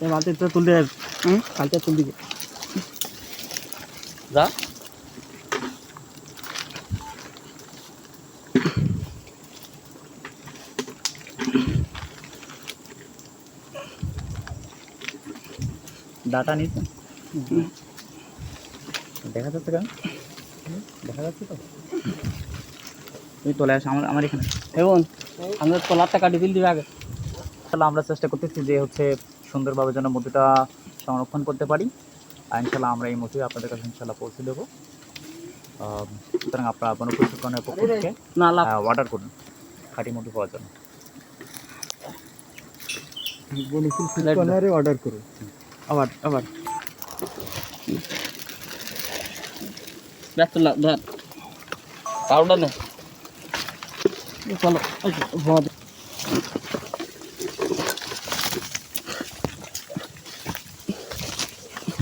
বালতিটা তুলতে কালটা তুল দিকে যা ডাটা নিচ্ছে দেখা যাচ্ছে কেন দেখা যাচ্ছে তো তুমি চলে আসো আমার এখানে এবং আমরা তলারটা কাটি দিল দিবে আগে তাহলে আমরা চেষ্টা করতেছি যে হচ্ছে সুন্দরভাবে যেন মধুটা সংরক্ষণ করতে পারি আর ইনশাল্লাহ আমরা এই মধুই আপনাদের কাছে ইনশাল্লাহ পৌঁছে দেবো সুতরাং আপনারা বনপ্রশিক্ষণের পক্ষ থেকে অর্ডার করুন খাঁটি মধু পাওয়ার জন্য অর্ডার করুন আবার আবার ব্যস্ত ধর পাউডার নেই চলো